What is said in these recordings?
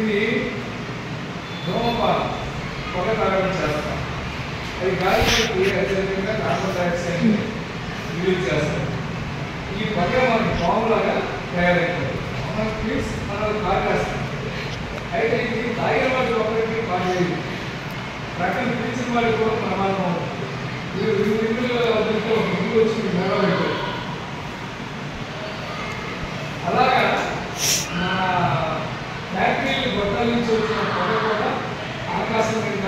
ఇది ధూమపానం పొగ తాగడం చేస్తాం. అది గాలికి అదేవిధంగా కార్బన్ డైఆక్సైడ్ రిలీజ్ చేస్తాం. ఈ పొగ మనకి పాములాగా తయారైపోతుంది. మనం కాగేస్తాం. అయితే ఇది తాగిన వాళ్ళు ఒకరికి కాగేది రకం పిలిచిన వాళ్ళకి కూడా ప్రమాదం అవుతుంది. ముందు వచ్చి మెరవలేదు. అలాగా నా ఫ్యాక్టరీలు గొడ్డల నుంచి వచ్చిన పొగ కూడా ఆకాశం మీద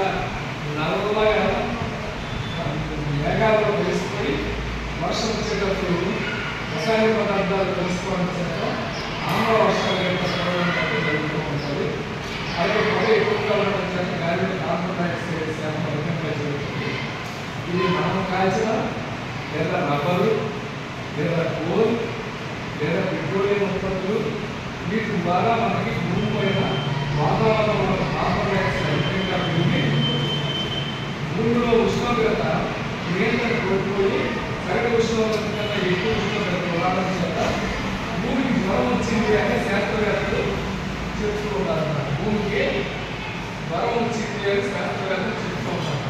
నల్లలాగా మేఘాల్లో కలిసిపోయి వర్షం వచ్చేటప్పుడు రసాయన పదార్థాలు కలుసుకోవడం చేత ఆమ్ల వర్షాలు జరుగుతూ ఉంటుంది. అలాగే పొగ ఎక్కువగా ఉండడం చేత గాలిలో కార్బన్ డైఆక్సైడ్ శాతం అధికంగా జరుగుతుంది. ఇది మనం కాల్చిన లేదా రబ్బరు లేదా కోల్ లేదా పెట్రోలియం ఉత్పత్తులు వీటి ద్వారా మనకి భూమి పైన వాతావరణంలో కార్బన్ డైఆక్సైడ్ అధికంగా పెరిగి భూమిలో ఉష్ణోగ్రత నియంత్రణ కోల్పోయి సగటు ఉష్ణోగ్రత కన్నా ఎక్కువ ఉష్ణోగ్రత రావడం చేత భూమికి జ్వరం వచ్చింది అని శాస్త్రవేత్తలు చెప్తూ ఉంటారు. భూమికి జ్వరం వచ్చింది అని శాస్త్రవేత్తలు చెప్తూ ఉంటారు.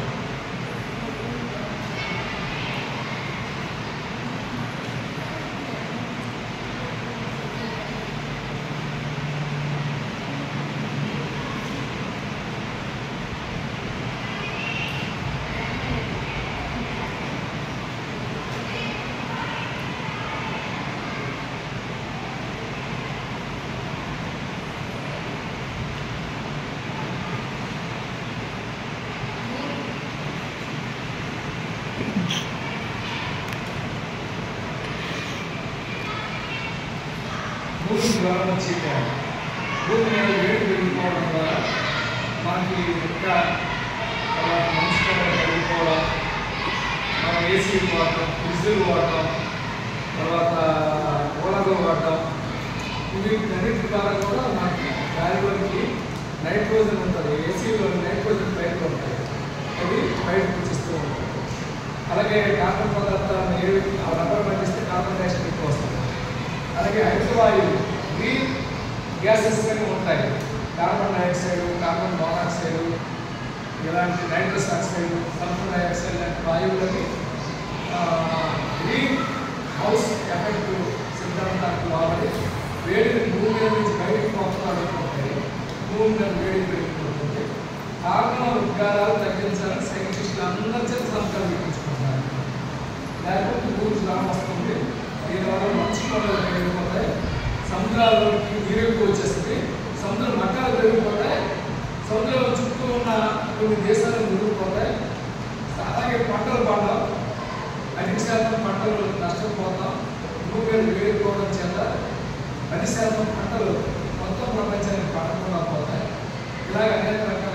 భూమి జ్వరం వచ్చింది. భూమి మీద వేడి పెరిగిపోవడం ద్వారా మనకి ఇంకా మంచి పెరిగిపోవడం, మనం ఏసీలు వాడటం, ఫ్రిడ్జ్లు వాడటం, తర్వాత కూలర్లు వాడటం, వీటన్నిటి ద్వారా కూడా మనకి గాలిలోకి నైట్రోజన్ ఉంటుంది. ఏసీలో నైట్రోజన్ బయటకు ఉంటాయి, అది బయటకు వచ్చిస్తూ ఉంటుంది. అలాగే కార్బన్ పదార్థాలను రబ్బర్ పండిస్తే కార్బన్ డైఆక్సైడ్ ఎక్కువ వస్తుంది. అలాగే హైడ్రోవాయువు గ్రీన్ గ్యాసెస్ అని ఉంటాయి. కార్బన్ డైఆక్సైడ్, కార్బన్ మోనాక్సైడ్, ఇలాంటి నైట్రస్ ఆక్సైడ్, సల్ఫర్ డైఆక్సైడ్ లాంటి వాయువులకి గ్రీన్ హౌస్ ఎఫెక్ట్ సిద్ధాంతానికి వాడి వేడిని భూమి మీద నుంచి బయటకు పోతాయి. భూమి మీద వేడి పెరిగిపోతుంది. కార్బన్ ఉద్గారాలు తగ్గించాలని సైంటిస్టులు అందరి చేత సంకల్పించుకుంటున్నారు. లేకపోతే భూమి జ్వరం వస్తుంది. దీనివల్ల మంచు కొండలు పెరిగిపోతాయి, సముద్రాల్లోకి నీరు ఎక్కువ వచ్చేస్తుంది, సముద్ర మట్టాలు పెరిగిపోతాయి, సముద్రంలో చుట్టూ ఉన్న కొన్ని దేశాలు మునిగిపోతాయి. అలాగే పంటలు పండవు, 10% పంటలు నష్టపోతాం. భూమి మీద వేడిపోవడం చేత 10% పంటలు మొత్తం ప్రపంచానికి పండకుండా పోతాయి. ఇలాగ అనేక రకాల